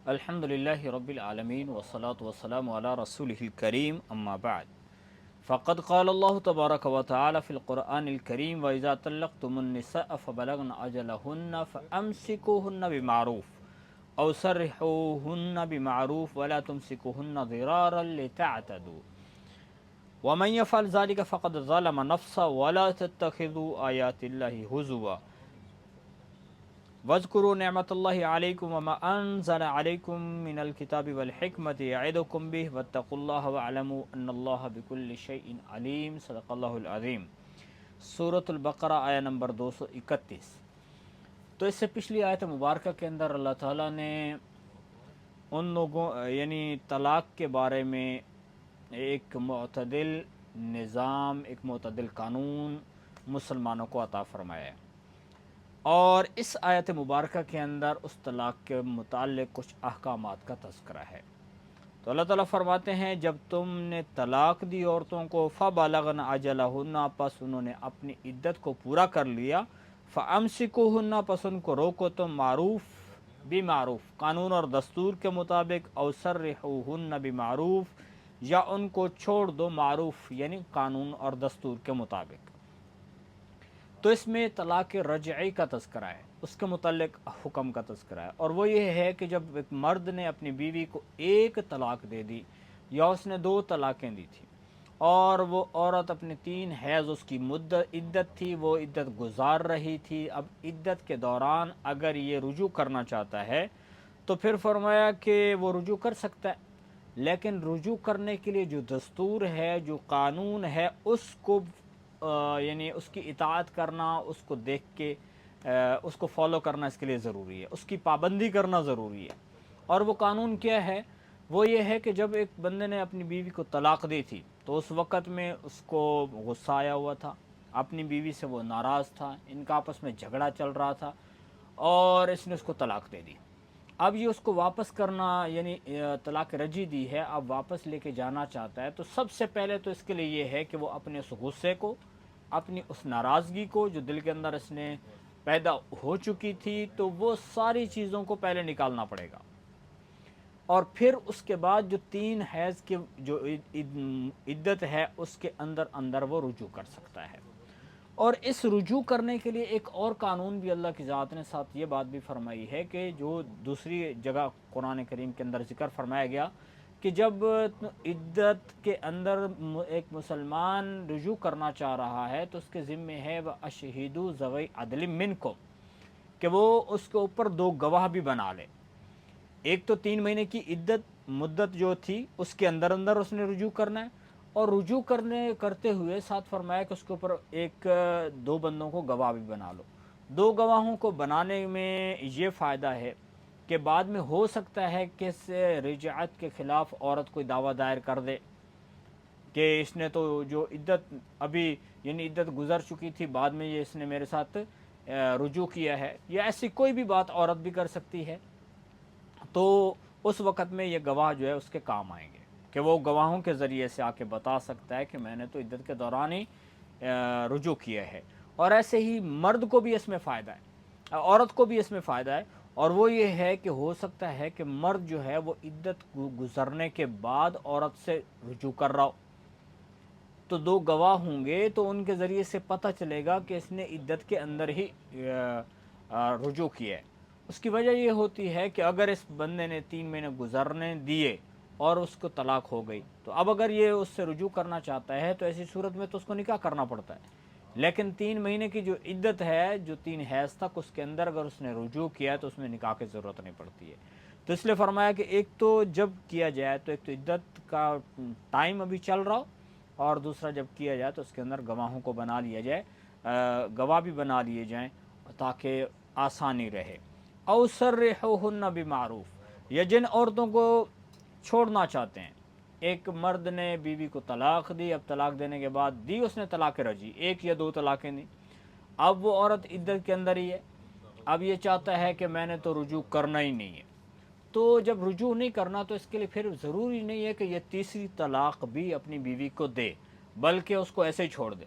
الحمدللہ رب العالمین والصلاة والسلام علی رسولہ الکریم اما بعد فقد قال اللہ تبارک و تعالی فی القرآن الکریم وَإِذَا طَلَّقْتُمُ النِّسَاءَ فَبَلَغْنَ أَجَلَهُنَّ فَأَمْسِكُوهُنَّ بِمَعْرُوفٍ أَوْ سَرِّحُوهُنَّ بِمَعْرُوفٍ وَلَا تُمْسِكُوهُنَّ ضِرَارًا لِتَعْتَدُوا وَمَنْ يَفْعَلْ ذَلِكَ فَقَدْ ظَلَمَ نَفْسَهُ وَلَا تَتَّخِذُوا آيَاتِ اللَّهِ هُزُوًا وَاذْكُرُوا نِعْمَةَ اللَّهِ عَلَيْكُمْ وَمَا أَنزَلَ عَلَيْكُمْ مِنَ الْكِتَابِ وَالْحِكْمَةِ يَعِظُكُمْ بِهِ وَاتَّقُوا اللَّهَ وَاعْلَمُوا أَنَّ اللَّهَ بِكُلِّ شَيْءٍ عَلِيمٌ صدق اللہ العظیم۔ سورۃ البقرہ آیہ نمبر 231۔ تو اس سے پچھلی آیت مبارکہ کے اندر اللہ تعالیٰ نے ان لوگوں یعنی طلاق کے بارے میں ایک معتدل نظام، ایک معتدل قانون مسلمانوں کو عطا فرمایا ہے، اور اس آیت مبارکہ کے اندر اس طلاق کے متعلق کچھ احکامات کا تذکرہ ہے۔ تو اللہ تعالیٰ فرماتے ہیں جب تم نے طلاق دی عورتوں کو فَبَلَغْنَ أَجَلَهُنَّ، پس انہوں نے اپنی عدت کو پورا کر لیا، فَأَمْسِكُوهُنَّ، پس ان کو روکو تم معروف بمعروف، قانون اور دستور کے مطابق، أَوْ سَرِّحُوهُنَّ بمعروف، یا ان کو چھوڑ دو معروف یعنی قانون اور دستور کے مطابق۔ تو اس میں طلاق رجعی کا تذکرہ ہے، اس کے متعلق حکم کا تذکرہ ہے، اور وہ یہ ہے کہ جب ایک مرد نے اپنی بیوی کو ایک طلاق دے دی یا اس نے 2 طلاقیں دی تھی، اور وہ عورت اپنے 3 حیض اس کی عدت تھی، وہ عدت گزار رہی تھی، اب عدت کے دوران اگر یہ رجوع کرنا چاہتا ہے تو پھر فرمایا کہ وہ رجوع کر سکتا ہے، لیکن رجوع کرنے کے لیے جو دستور ہے، جو قانون ہے، اس کو یعنی اس کی اطاعت کرنا، اس کو دیکھ کے اس کو فالو کرنا اس کے لیے ضروری ہے، اس کی پابندی کرنا ضروری ہے۔ اور وہ قانون کیا ہے؟ وہ یہ ہے کہ جب ایک بندے نے اپنی بیوی کو طلاق دی تھی تو اس وقت میں اس کو غصہ آیا ہوا تھا، اپنی بیوی سے وہ ناراض تھا، ان کا آپس میں جھگڑا چل رہا تھا، اور اس نے اس کو طلاق دے دی۔ اب یہ اس کو واپس کرنا یعنی طلاق رجعی دی ہے، اب واپس لے کے جانا چاہتا ہے، تو سب سے پہلے تو اس کے لیے یہ ہے کہ وہ اپنے اس غصے کو، اپنی اس ناراضگی کو جو دل کے اندر اس نے پیدا ہو چکی تھی، تو وہ ساری چیزوں کو پہلے نکالنا پڑے گا، اور پھر اس کے بعد جو 3 حیض کی جو عدت ہے اس کے اندر وہ رجوع کر سکتا ہے۔ اور اس رجوع کرنے کے لیے ایک اور قانون بھی اللہ کی ذات نے ساتھ یہ بات بھی فرمائی ہے کہ جو دوسری جگہ قرآن کریم کے اندر ذکر فرمایا گیا کہ جب عدت کے اندر ایک مسلمان رجوع کرنا چاہ رہا ہے تو اس کے ذمہ ہے وَأَشْهِدُوا ذَوَيْ عَدْلٍ مِّنْكُمْ، کہ وہ اس کے اوپر 2 گواہ بھی بنا لے۔ ایک تو 3 مہینے کی مدت جو تھی اس کے اندر اس نے رجوع کرنا ہے، اور رجوع کرتے ہوئے ساتھ فرمایا کہ اس کے اوپر 2 بندوں کو گواہ بھی بنا لو۔ 2 گواہوں کو بنانے میں یہ فائدہ ہے کہ بعد میں ہو سکتا ہے کہ اس رجعت کے خلاف عورت کوئی دعویٰ دائر کر دے کہ اس نے تو جو عدت ابھی یعنی عدت گزر چکی تھی، بعد میں یہ اس نے میرے ساتھ رجوع کیا ہے، یا ایسی کوئی بھی بات عورت بھی کر سکتی ہے، تو اس وقت میں یہ گواہ جو ہے اس کے کام آئیں گے کہ وہ گواہوں کے ذریعے سے آ کے بتا سکتا ہے کہ میں نے تو عدت کے دوران ہی رجوع کیا ہے۔ اور ایسے ہی مرد کو بھی اس میں فائدہ ہے، عورت کو بھی اس میں فائدہ ہے، اور وہ یہ ہے کہ ہو سکتا ہے کہ مرد جو ہے وہ عدت گزرنے کے بعد عورت سے رجوع کر رہا ہو، تو 2 گواہ ہوں گے تو ان کے ذریعے سے پتہ چلے گا کہ اس نے عدت کے اندر ہی رجوع کیا ہے۔ اس کی وجہ یہ ہوتی ہے کہ اگر اس بندے نے 3 مہینے گزرنے دیے اور اس کو طلاق ہو گئی، تو اب اگر یہ اس سے رجوع کرنا چاہتا ہے تو ایسی صورت میں تو اس کو نکاح کرنا پڑتا ہے، لیکن 3 مہینے کی جو عدت ہے، جو 3 حیض تک، اس کے اندر اگر اس نے رجوع کیا تو اس میں نکاح کی ضرورت نہیں پڑتی ہے۔ تو اس لیے فرمایا کہ ایک تو جب کیا جائے تو ایک تو عدت کا ٹائم ابھی چل رہا ہو، اور دوسرا جب کیا جائے تو اس کے اندر گواہوں کو بنا لیا جائے، گواہ بھی بنا لیے جائیں تاکہ آسانی رہے۔ او سرحوہن بمعروف، یا جن عورتوں کو چھوڑنا چاہتے ہیں، ایک مرد نے بیوی کو طلاق دی، اب طلاق دینے کے بعد دی اس نے طلاق رجعی، 1 یا 2 طلاقیں دی، اب وہ عورت عدت کے اندر ہی ہے، اب یہ چاہتا ہے کہ میں نے تو رجوع کرنا ہی نہیں ہے، تو جب رجوع نہیں کرنا تو اس کے لیے پھر ضروری نہیں ہے کہ یہ تیسری طلاق بھی اپنی بیوی کو دے، بلکہ اس کو ایسے ہی چھوڑ دے،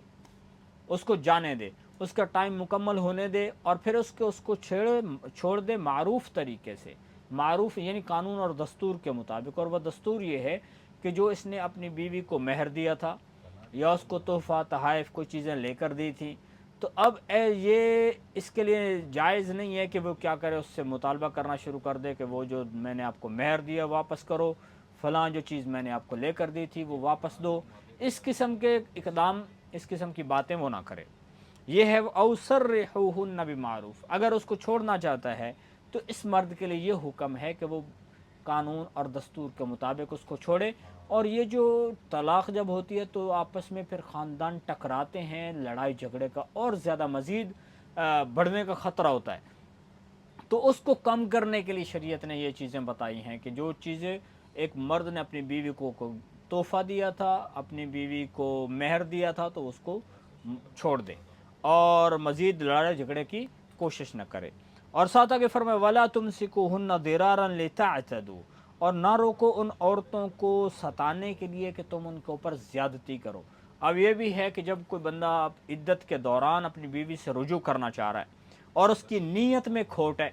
اس کو جانے دے، اس کا ٹائم مکمل ہونے دے، اور پھر اس کو چھوڑ دے معروف طریقے سے، معروف یعنی قانون اور دستور کے مطابق، اور وہ دستور یہ ہے کہ جو اس نے اپنی بیوی کو مہر دیا تھا یا اس کو تحفہ تحائف کوئی چیزیں لے کر دی تھیں، تو اب یہ اس کے لیے جائز نہیں ہے کہ وہ کیا کرے، اس سے مطالبہ کرنا شروع کر دے کہ وہ جو میں نے آپ کو مہر دیا واپس کرو، فلاں جو چیز میں نے آپ کو لے کر دی تھی وہ واپس دو۔ اس قسم کے اقدام، اس قسم کی باتیں وہ نہ کرے۔ یہ ہے اوسرحوہن بمعروف، اگر اس کو چھوڑنا چاہتا ہے تو اس مرد کے لیے یہ حکم ہے کہ وہ قانون اور دستور کے مطابق اس کو چھوڑے۔ اور یہ جو طلاق جب ہوتی ہے تو آپس میں پھر خاندان ٹکراتے ہیں، لڑائی جھگڑے کا اور زیادہ مزید بڑھنے کا خطرہ ہوتا ہے۔ تو اس کو کم کرنے کے لیے شریعت نے یہ چیزیں بتائی ہیں کہ جو چیزیں ایک مرد نے اپنی بیوی کو تحفہ دیا تھا، اپنی بیوی کو مہر دیا تھا، تو اس کو چھوڑ دے اور مزید لڑائی جھگڑے کی کوشش نہ کرے۔ اور ساتھ آگے فرمائے وَلَا تُمْسِكُوهُنَّ ضِرَارًا لِتَعْتَدُوا، اور نہ روکو ان عورتوں کو ستانے کے لیے کہ تم ان کے اوپر زیادتی کرو۔ اب یہ بھی ہے کہ جب کوئی بندہ عدت کے دوران اپنی بیوی سے رجوع کرنا چاہ رہا ہے اور اس کی نیت میں کھوٹ ہے،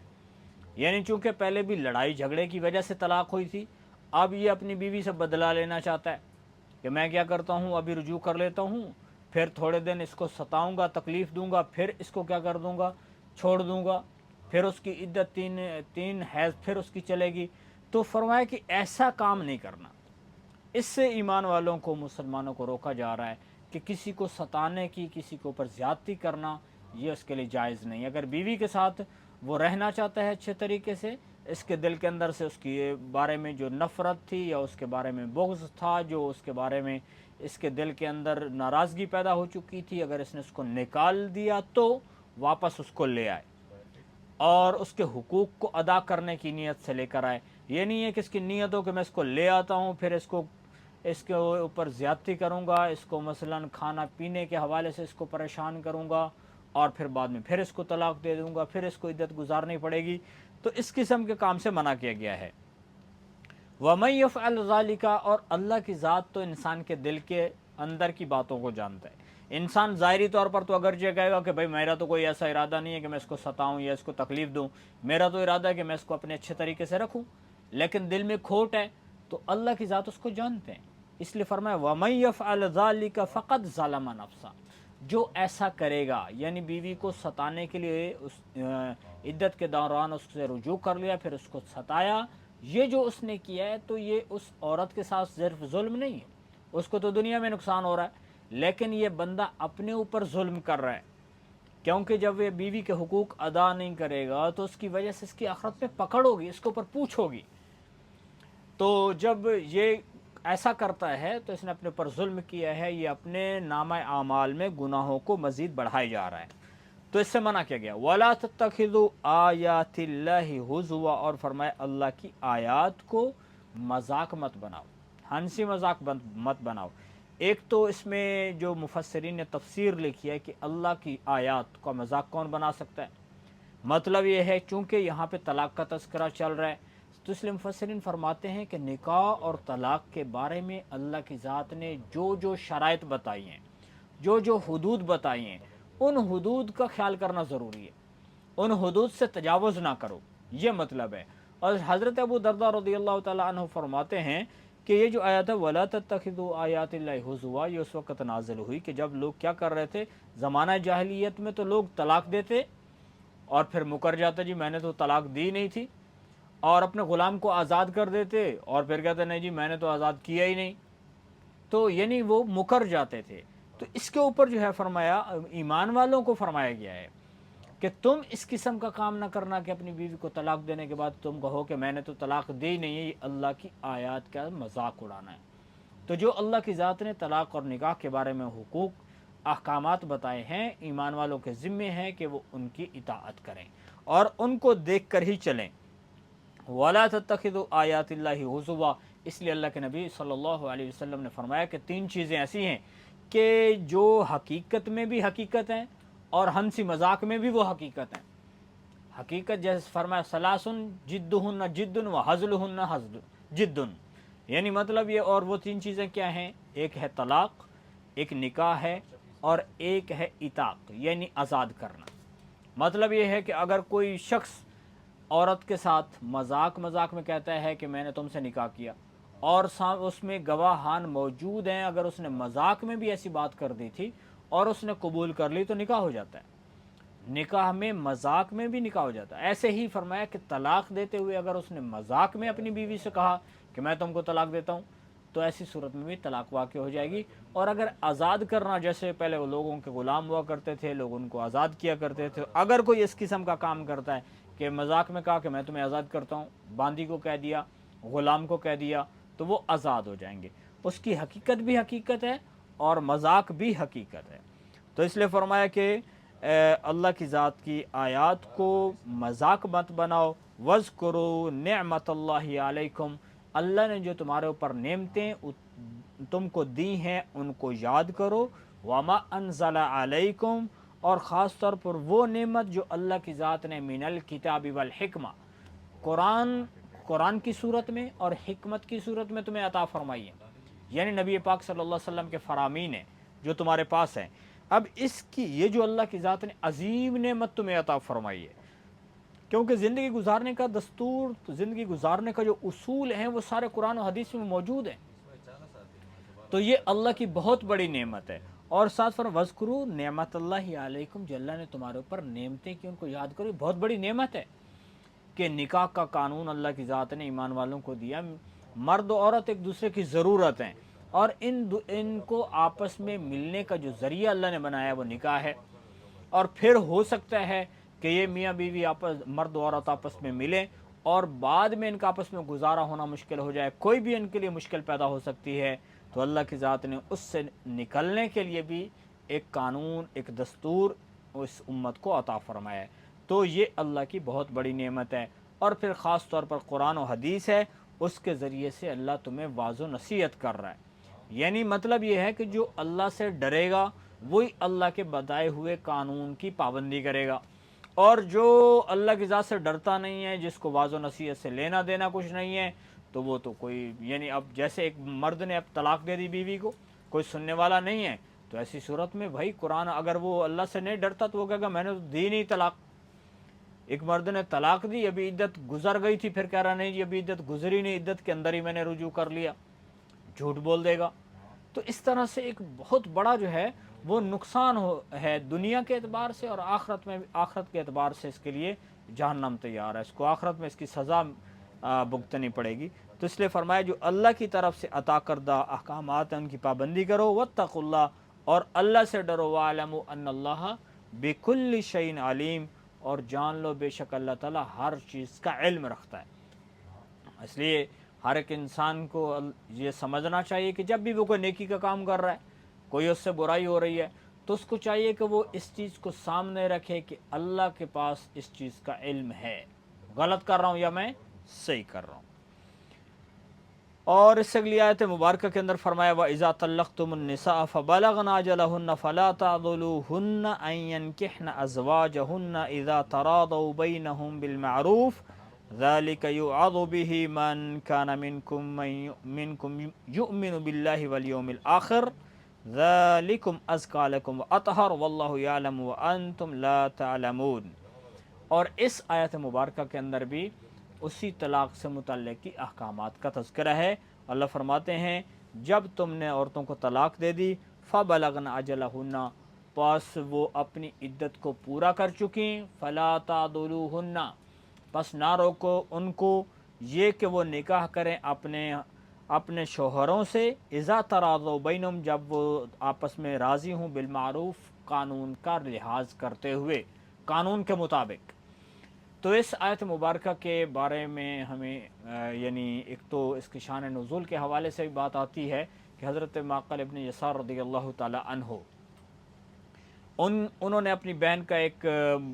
یعنی چونکہ پہلے بھی لڑائی جھگڑے کی وجہ سے طلاق ہوئی تھی، اب یہ اپنی بیوی سے بدلہ لینا چاہتا ہے کہ میں کیا کرتا ہوں، ابھی رجوع کر لیتا ہوں، پھر تھوڑے دن اس کو ستاؤں گا، تکلیف دوں گا، پھر اس کو کیا کر دوں گا، چھوڑ دوں گا، پھر اس کی عدت تین حیض پھر اس کی چلے گی۔ تو فرمایا کہ ایسا کام نہیں کرنا۔ اس سے ایمان والوں کو، مسلمانوں کو روکا جا رہا ہے کہ کسی کو ستانے کی، کسی کے اوپر زیادتی کرنا یہ اس کے لیے جائز نہیں۔ اگر بیوی کے ساتھ وہ رہنا چاہتا ہے اچھے طریقے سے، اس کے دل کے اندر سے اس کے بارے میں جو نفرت تھی یا اس کے بارے میں بغض تھا، جو اس کے بارے میں اس کے دل کے اندر ناراضگی پیدا ہو چکی تھی، اگر اس نے اس کو نکال دیا تو واپس اس کو لے آئے اور اس کے حقوق کو ادا کرنے کی نیت سے لے کر آئے۔ یہ نہیں ہے کہ اس کی نیت ہو کہ میں اس کو لے آتا ہوں، پھر اس کے اوپر زیادتی کروں گا، اس کو مثلاً کھانا پینے کے حوالے سے اس کو پریشان کروں گا اور پھر بعد میں پھر اس کو طلاق دے دوں گا، پھر اس کو عدت گزارنی پڑے گی۔ تو اس قسم کے کام سے منع کیا گیا ہے۔ وَمَن يَفْعَلْ ذَلِكَ، اور اللہ کی ذات تو انسان کے دل کے اندر کی باتوں کو جانتا ہے۔ انسان ظاہری طور پر تو اگرچہ کہے گا کہ بھائی میرا تو کوئی ایسا ارادہ نہیں ہے کہ میں اس کو ستاؤں یا اس کو تکلیف دوں، میرا تو ارادہ ہے کہ میں اس کو اپنے اچھے طریقے سے رکھوں، لیکن دل میں کھوٹ ہے، تو اللہ کی ذات اس کو جانتے ہیں۔ اس لیے فرمایا وَمَن يَفْعَلْ ذَلِكَ فَقَدْ ظَلَمَ نَفْسَهُ، جو ایسا کرے گا، یعنی بیوی کو ستانے کے لیے اس عدت کے دوران اس سے رجوع کر لیا، پھر اس کو ستایا، یہ جو اس نے کیا ہے تو یہ اس عورت کے ساتھ صرف ظلم نہیں ہے، اس کو تو دنیا میں نقصان ہو رہا ہے، لیکن یہ بندہ اپنے اوپر ظلم کر رہا ہے، کیونکہ جب یہ بیوی کے حقوق ادا نہیں کرے گا تو اس کی وجہ سے اس کی آخرت میں پکڑ ہوگی، اس کے اوپر پوچھ ہوگی۔ تو جب یہ ایسا کرتا ہے تو اس نے اپنے اوپر ظلم کیا ہے، یہ اپنے نامہ اعمال میں گناہوں کو مزید بڑھائے جا رہا ہے، تو اس سے منع کیا گیا۔ وَلَا تَتَّخِذُوا آیَاتِ اللَّهِ هُزُوًا، اور فرمایا اللہ کی آیات کو مذاق مت بناؤ، ہنسی مذاق مت بناؤ۔ ایک تو اس میں جو مفسرین نے تفسیر لکھی ہے کہ اللہ کی آیات کا مذاق کون بنا سکتا ہے، مطلب یہ ہے چونکہ یہاں پہ طلاق کا تذکرہ چل رہا ہے تو اس لیے مفسرین فرماتے ہیں کہ نکاح اور طلاق کے بارے میں اللہ کی ذات نے جو جو شرائط بتائی ہیں، جو جو حدود بتائی ہیں، ان حدود کا خیال کرنا ضروری ہے، ان حدود سے تجاوز نہ کرو، یہ مطلب ہے۔ اور حضرت ابو درداء رضی اللہ تعالیٰ عنہ فرماتے ہیں کہ یہ جو آیت ہے وَلَا تَتَّخِذُوا آیَاتِ اللَّهِ هُزُوًا، یہ اس وقت نازل ہوئی کہ جب لوگ کیا کر رہے تھے، زمانہ جاہلیت میں تو لوگ طلاق دیتے اور پھر مکر جاتے، جی میں نے تو طلاق دی نہیں تھی، اور اپنے غلام کو آزاد کر دیتے اور پھر کہتے نہیں جی میں نے تو آزاد کیا ہی نہیں، تو یعنی وہ مکر جاتے تھے۔ تو اس کے اوپر جو ہے فرمایا ایمان والوں کو فرمایا گیا ہے کہ تم اس قسم کا کام نہ کرنا کہ اپنی بیوی کو طلاق دینے کے بعد تم کہو کہ میں نے تو طلاق دی نہیں ہے، یہ اللہ کی آیات کا مذاق اڑانا ہے۔ تو جو اللہ کی ذات نے طلاق اور نکاح کے بارے میں حقوق احکامات بتائے ہیں، ایمان والوں کے ذمے ہیں کہ وہ ان کی اطاعت کریں اور ان کو دیکھ کر ہی چلیں۔ وَلَا تَتَّخِذُوا آیَاتِ اللَّهِ هُزُوًا، اس لیے اللہ کے نبی صلی اللہ علیہ وسلم نے فرمایا کہ تین چیزیں ایسی ہیں کہ جو حقیقت میں بھی حقیقت ہیں اور ہنسی مذاق میں بھی وہ حقیقت ہیں۔ حقیقت جیسے فرمایا ثلاثن جدہن جد و ہزلہن جد، یعنی مطلب یہ، اور وہ تین چیزیں کیا ہیں، ایک ہے طلاق، ایک نکاح ہے، اور ایک ہے عتاق یعنی آزاد کرنا۔ مطلب یہ ہے کہ اگر کوئی شخص عورت کے ساتھ مذاق مذاق میں کہتا ہے کہ میں نے تم سے نکاح کیا، اور اس میں گواہان موجود ہیں، اگر اس نے مذاق میں بھی ایسی بات کر دی تھی اور اس نے قبول کر لی تو نکاح ہو جاتا ہے، نکاح میں مذاق میں بھی نکاح ہو جاتا ہے۔ ایسے ہی فرمایا کہ طلاق دیتے ہوئے اگر اس نے مذاق میں اپنی بیوی سے کہا کہ میں تم کو طلاق دیتا ہوں تو ایسی صورت میں بھی طلاق واقع ہو جائے گی۔ اور اگر آزاد کرنا، جیسے پہلے وہ لوگوں کے غلام ہوا کرتے تھے، لوگ ان کو آزاد کیا کرتے تھے، اگر کوئی اس قسم کا کام کرتا ہے کہ مذاق میں کہا کہ میں تمہیں آزاد کرتا ہوں، باندی کو کہہ دیا، غلام کو کہہ دیا، تو وہ آزاد ہو جائیں گے۔ اس کی حقیقت بھی حقیقت ہے اور مذاق بھی حقیقت ہے۔ تو اس لیے فرمایا کہ اللہ کی ذات کی آیات کو مذاق مت بناؤ، وَاذْكُرُوا نِعْمَةَ اللَّهِ عَلَيْكُمْ، اللہ نے جو تمہارے اوپر نعمتیں تم کو دی ہیں ان کو یاد کرو، وَمَا أَنزَلَ عَلَيْكُمْ، اور خاص طور پر وہ نعمت جو اللہ کی ذات نے من الکتاب والحکمہ، قرآن کی صورت میں اور حکمت کی صورت میں تمہیں عطا فرمائی ہے، یعنی نبی پاک صلی اللہ علیہ وسلم کے فرامین ہیں جو تمہارے پاس ہیں۔ اب اس کی یہ جو اللہ کی ذات نے عظیم نعمت تمہیں عطا فرمائی ہے، کیونکہ زندگی گزارنے کا دستور، زندگی گزارنے کا جو اصول ہیں وہ سارے قرآن و حدیث میں موجود ہیں، تو یہ اللہ کی بہت بڑی نعمت ہے۔ اور ساتھ فرمایا وَاذْكُرُوا نعمت اللہ علیکم، جو اللہ نے تمہارے اوپر نعمتیں کی ان کو یاد کرو، بہت بڑی نعمت ہے کہ نکاح کا قانون اللہ کی ذات نے ایمان والوں کو دیا۔ مرد و عورت ایک دوسرے کی ضرورت ہیں، اور ان کو آپس میں ملنے کا جو ذریعہ اللہ نے بنایا وہ نکاح ہے۔ اور پھر ہو سکتا ہے کہ یہ میاں بیوی مرد و عورت آپس میں ملیں اور بعد میں ان کا آپس میں گزارا ہونا مشکل ہو جائے، کوئی بھی ان کے لیے مشکل پیدا ہو سکتی ہے، تو اللہ کی ذات نے اس سے نکلنے کے لیے بھی ایک قانون، ایک دستور اس امت کو عطا فرمایا ہے۔ تو یہ اللہ کی بہت بڑی نعمت ہے۔ اور پھر خاص طور پر قرآن و حدیث ہے، اس کے ذریعے سے اللہ تمہیں واعظ و نصیحت کر رہا ہے۔ یعنی مطلب یہ ہے کہ جو اللہ سے ڈرے گا وہی اللہ کے بتائے ہوئے قانون کی پابندی کرے گا، اور جو اللہ کی ذات سے ڈرتا نہیں ہے، جس کو واعظ و نصیحت سے لینا دینا کچھ نہیں ہے، تو وہ تو کوئی، یعنی اب جیسے ایک مرد نے اب طلاق دے دی بیوی کو، کوئی سننے والا نہیں ہے، تو ایسی صورت میں بھائی قرآن اگر وہ اللہ سے نہیں ڈرتا تو وہ کہے گا میں نے تو دی نہیں طلاق۔ ایک مرد نے طلاق دی، ابھی عدت گزر گئی تھی، پھر کہہ رہا نہیں جی ابھی عدت گزری نہیں، عدت کے اندر ہی میں نے رجوع کر لیا، جھوٹ بول دے گا۔ تو اس طرح سے ایک بہت بڑا جو ہے وہ نقصان ہے دنیا کے اعتبار سے، اور آخرت کے اعتبار سے اس کے لیے جہنم تیار ہے، اس کو آخرت میں اس کی سزا بھگتنی پڑے گی۔ تو اس لیے فرمایا جو اللہ کی طرف سے عطا کردہ احکامات ہیں ان کی پابندی کرو، واتقوا اللہ، اور اللہ سے ڈرو، وَاعْلَمُوا أَنَّ اللَّهَ بِكُلِّ شَيْءٍ عَلِيمٌ، اور جان لو بے شک اللہ تعالیٰ ہر چیز کا علم رکھتا ہے۔ اس لیے ہر ایک انسان کو یہ سمجھنا چاہیے کہ جب بھی وہ کوئی نیکی کا کام کر رہا ہے، کوئی اس سے برائی ہو رہی ہے، تو اس کو چاہیے کہ وہ اس چیز کو سامنے رکھے کہ اللہ کے پاس اس چیز کا علم ہے، غلط کر رہا ہوں یا میں صحیح کر رہا ہوں۔ اور اس سے اگلی آیت مبارکہ کے اندر فرمایا وَإِذَا طَلَّقْتُمُ النِّسَاءَ فَبَلَغْنَ أَجَلَهُنَّ فَلَا تَعْضُلُوهُنَّ أَن يَنكِحْنَ أَزْوَاجَهُنَّ إِذَا تَرَاضَوْا بَيْنَهُم بِالْمَعْرُوفِ ذَلِكَ يُوعَظُ بِهِ مَن كَانَ مِنكُم يُؤْمِنُ بِاللَّهِ وَالْيَوْمِ الْآخِرِ ذَلِكُمْ أَزْكَىٰ لَكُمْ وَأَطْهَرُ وَاللَّهُ يَعْلَمُ وَأَنتُمْ لَا تَعْلَمُونَ۔ اور اس آیت مبارکہ کے اندر بھی اسی طلاق سے متعلق کی احکامات کا تذکرہ ہے۔ اللہ فرماتے ہیں جب تم نے عورتوں کو طلاق دے دی، فَبَلَغْنَ أَجَلَهُنَّ، پس وہ اپنی عدت کو پورا کر چکیں، فَلَا تَعْضُلُوهُنَّ، پس نہ روکو ان کو یہ کہ وہ نکاح کریں اپنے شوہروں سے، اذا تراضوا بینہم، جب وہ آپس میں راضی ہوں، بالمعروف، قانون کا لحاظ کرتے ہوئے، قانون کے مطابق۔ تو اس آیت مبارکہ کے بارے میں ہمیں یعنی ایک تو اس کی شان نزول کے حوالے سے بھی بات آتی ہے کہ حضرت معقل ابن یسار رضی اللہ تعالی عنہ انہوں نے اپنی بہن کا ایک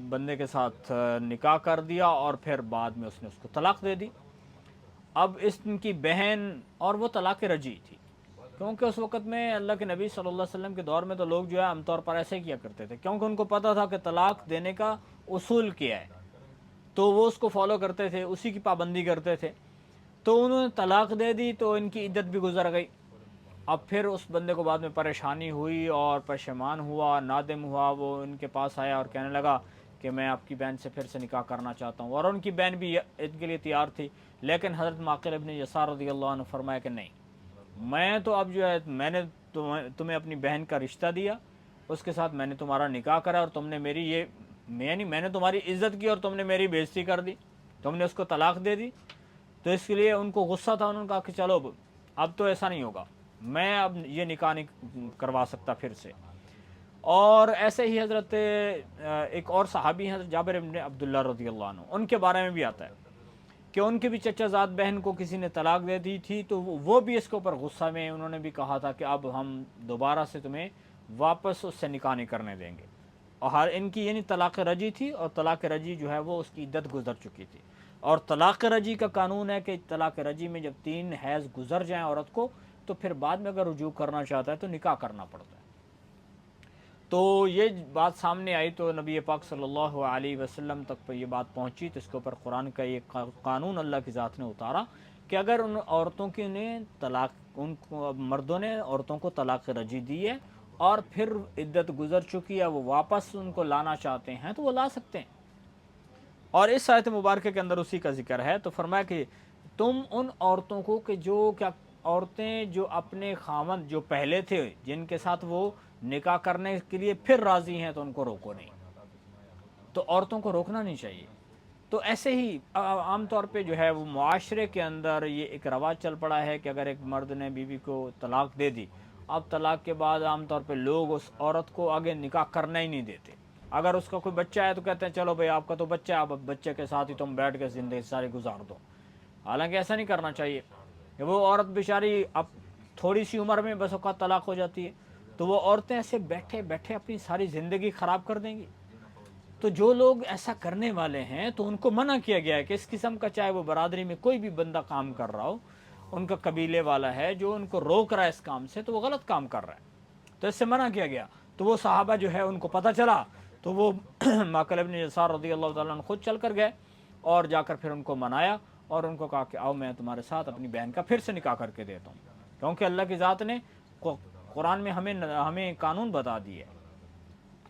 بندے کے ساتھ نکاح کر دیا اور پھر بعد میں اس نے اس کو طلاق دے دی۔ اب ان کی بہن، اور وہ طلاق رجعی تھی، کیونکہ اس وقت میں اللہ کے نبی صلی اللہ علیہ وسلم کے دور میں تو لوگ جو ہے عام طور پر ایسے کیا کرتے تھے، کیونکہ ان کو پتہ تھا کہ طلاق دینے کا اصول کیا ہے، تو وہ اس کو فالو کرتے تھے، اسی کی پابندی کرتے تھے۔ تو انہوں نے طلاق دے دی تو ان کی عدت بھی گزر گئی۔ اب پھر اس بندے کو بعد میں پریشانی ہوئی اور پشیمان ہوا، نادم ہوا، وہ ان کے پاس آیا اور کہنے لگا کہ میں آپ کی بہن سے پھر سے نکاح کرنا چاہتا ہوں، اور ان کی بہن بھی عید کے لیے تیار تھی، لیکن حضرت معقل ابن یسار رضی اللہ عنہ فرمایا کہ نہیں، میں تو اب جو ہے میں نے تمہیں اپنی بہن کا رشتہ دیا، اس کے ساتھ میں نے تمہارا نکاح کرا، اور تم نے میری یہ یعنی میں نے تمہاری عزت کی اور تم نے میری بےزتی کر دی، تم نے اس کو طلاق دے دی۔ تو اس کے لیے ان کو غصہ تھا، انہوں نے کہا کہ چلو اب تو ایسا نہیں ہوگا، میں اب یہ نکاح نہیں کروا سکتا پھر سے۔ اور ایسے ہی حضرت ایک اور صحابی ہیں حضرت جابر بن عبداللہ رضی اللہ عنہ، ان کے بارے میں بھی آتا ہے کہ ان کے بھی چچا زاد بہن کو کسی نے طلاق دے دی تھی، تو وہ بھی اس کے اوپر غصہ میں، انہوں نے بھی کہا تھا کہ اب ہم دوبارہ سے تمہیں واپس اس سے نکاح نہیں کرنے دیں گے۔ اور ان کی یعنی طلاق رجی تھی، اور طلاق رجی جو ہے وہ اس کی عدت گزر چکی تھی، اور طلاق رجی کا قانون ہے کہ طلاق رجی میں جب 3 حیض گزر جائیں عورت کو، تو پھر بعد میں اگر رجوع کرنا چاہتا ہے تو نکاح کرنا پڑتا ہے۔ تو یہ بات سامنے آئی تو نبی پاک صلی اللہ علیہ وسلم تک پر یہ بات پہنچی، تو اس کے اوپر قرآن کا یہ قانون اللہ کی ذات نے اتارا کہ اگر ان عورتوں کی نے طلاق، ان مردوں نے عورتوں کو طلاق رجی دی ہے اور پھر عدت گزر چکی ہے، وہ واپس ان کو لانا چاہتے ہیں تو وہ لا سکتے ہیں۔ اور اس آیت مبارکہ کے اندر اسی کا ذکر ہے، تو فرمایا کہ تم ان عورتوں کو کہ جو کیا عورتیں جو اپنے خاوند جو پہلے تھے جن کے ساتھ وہ نکاح کرنے کے لیے پھر راضی ہیں تو ان کو روکو نہیں، تو عورتوں کو روکنا نہیں چاہیے۔ تو ایسے ہی عام طور پہ جو ہے وہ معاشرے کے اندر یہ ایک رواج چل پڑا ہے کہ اگر ایک مرد نے بیوی کو طلاق دے دی، اب طلاق کے بعد عام طور پہ لوگ اس عورت کو آگے نکاح کرنا ہی نہیں دیتے۔ اگر اس کا کوئی بچہ ہے تو کہتے ہیں چلو بھائی آپ کا تو بچہ ہے، اب بچے کے ساتھ ہی تم بیٹھ کے زندگی ساری گزار دو۔ حالانکہ ایسا نہیں کرنا چاہیے کہ وہ عورت بیچاری اب تھوڑی سی عمر میں بس اوقات طلاق ہو جاتی ہے، تو وہ عورتیں ایسے بیٹھے بیٹھے اپنی ساری زندگی خراب کر دیں گی۔ تو جو لوگ ایسا کرنے والے ہیں تو ان کو منع کیا گیا ہے کہ اس قسم کا، چاہے وہ برادری میں کوئی بھی بندہ کام کر رہا ہو، ان کا قبیلے والا ہے جو ان کو روک رہا ہے اس کام سے، تو وہ غلط کام کر رہا ہے، تو اس سے منع کیا گیا۔ تو وہ صحابہ جو ہے ان کو پتہ چلا تو وہ معقل ابن یسار رضی اللہ تعالیٰ عنہ خود چل کر گئے اور جا کر پھر ان کو منایا اور ان کو کہا کہ آؤ میں تمہارے ساتھ اپنی بہن کا پھر سے نکاح کر کے دیتا ہوں، کیونکہ اللہ کی ذات نے قرآن میں ہمیں قانون بتا دی ہے۔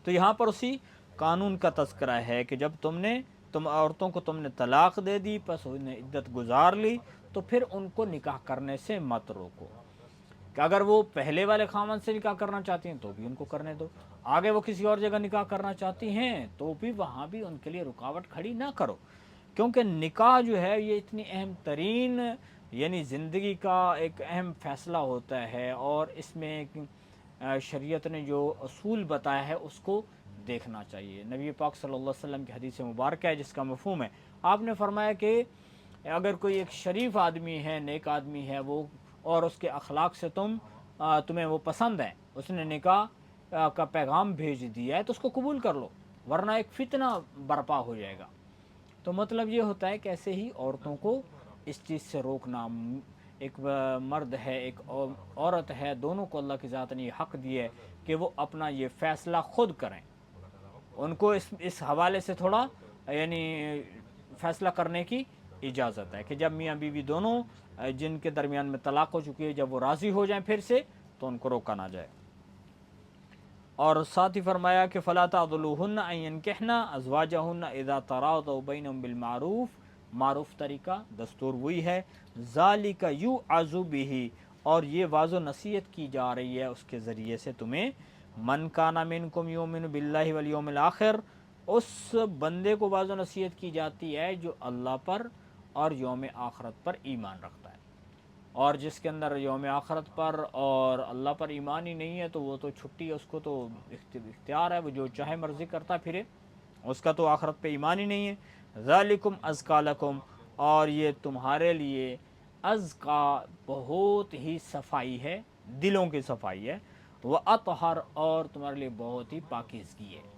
تو یہاں پر اسی قانون کا تذکرہ ہے کہ جب تم عورتوں کو تم نے طلاق دے دی، پس انہیں عدت گزار لی، تو پھر ان کو نکاح کرنے سے مت روکو، کہ اگر وہ پہلے والے خاوند سے نکاح کرنا چاہتی ہیں تو بھی ان کو کرنے دو، آگے وہ کسی اور جگہ نکاح کرنا چاہتی ہیں تو بھی وہاں بھی ان کے لیے رکاوٹ کھڑی نہ کرو، کیونکہ نکاح جو ہے یہ اتنی اہم ترین یعنی زندگی کا ایک اہم فیصلہ ہوتا ہے، اور اس میں شریعت نے جو اصول بتایا ہے اس کو دیکھنا چاہیے۔ نبی پاک صلی اللہ علیہ وسلم کی حدیث مبارکہ ہے جس کا مفہوم ہے، آپ نے فرمایا کہ اگر کوئی ایک شریف آدمی ہے، نیک آدمی ہے وہ، اور اس کے اخلاق سے تمہیں وہ پسند ہے، اس نے نکاح کا پیغام بھیج دیا ہے تو اس کو قبول کر لو، ورنہ ایک فتنہ برپا ہو جائے گا۔ تو مطلب یہ ہوتا ہے کہ ایسے ہی عورتوں کو اس چیز سے روکنا، ایک مرد ہے ایک عورت ہے، دونوں کو اللہ کی ذات نے یہ حق دیا ہے کہ وہ اپنا یہ فیصلہ خود کریں، ان کو اس حوالے سے تھوڑا یعنی فیصلہ کرنے کی اجازت ہے کہ جب میاں بیوی دونوں جن کے درمیان میں طلاق ہو چکی ہے جب وہ راضی ہو جائیں پھر سے تو ان کو روکا نہ جائے۔ اور ساتھ ہی فرمایا کہ فَلَا تَعْضُلُوهُنَّ أَن يَنكِحْنَ أَزْوَاجَهُنَّ إِذَا تَرَاضَوْا بَيْنَهُم بِالْمَعْرُوفِ، معروف طریقہ دستور وہی ہے، ذَلِكَ يُوعَظُ بِهِ، اور یہ واضح و نصیحت کی جا رہی ہے اس کے ذریعے سے تمہیں، مَن كَانَ مِنكُمْ يُؤْمِنُ بِاللَّهِ وَالْيَوْمِ الْآخِرِ، اس بندے کو واضح و نصیحت کی جاتی ہے جو اللہ پر اور یوم آخرت پر ایمان رکھتا ہے، اور جس کے اندر یوم آخرت پر اور اللہ پر ایمان ہی نہیں ہے تو وہ تو چھٹی ہے، اس کو تو اختیار ہے، وہ جو چاہے مرضی کرتا پھرے، اس کا تو آخرت پہ ایمان ہی نہیں ہے۔ ذالکم ازکا لکم، اور یہ تمہارے لیے ازکا بہت ہی صفائی ہے، دلوں کی صفائی ہے، واطہر، اور تمہارے لیے بہت ہی پاکیزگی ہے۔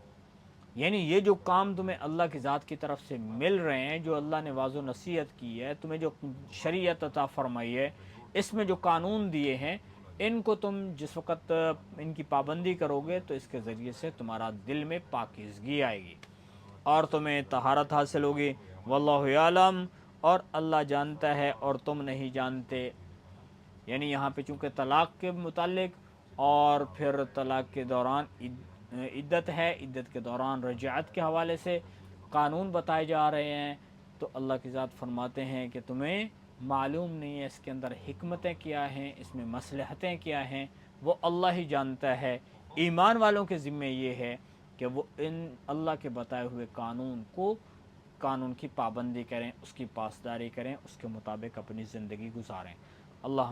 یعنی یہ جو کام تمہیں اللہ کی ذات کی طرف سے مل رہے ہیں، جو اللہ نے واضح و نصیحت کی ہے، تمہیں جو شریعت عطا فرمائی ہے، اس میں جو قانون دیے ہیں، ان کو تم جس وقت ان کی پابندی کرو گے تو اس کے ذریعے سے تمہارا دل میں پاکیزگی آئے گی اور تمہیں طہارت حاصل ہوگی۔ واللہ یعلم، اور اللہ جانتا ہے اور تم نہیں جانتے۔ یعنی یہاں پہ چونکہ طلاق کے متعلق اور پھر طلاق کے دوران عدت ہے، عدت کے دوران رجعت کے حوالے سے قانون بتائے جا رہے ہیں، تو اللہ کی ذات فرماتے ہیں کہ تمہیں معلوم نہیں ہے اس کے اندر حکمتیں کیا ہیں، اس میں مصلحتیں کیا ہیں، وہ اللہ ہی جانتا ہے۔ ایمان والوں کے ذمے یہ ہے کہ وہ ان اللہ کے بتائے ہوئے قانون کی پابندی کریں، اس کی پاسداری کریں، اس کے مطابق اپنی زندگی گزاریں۔ اللہ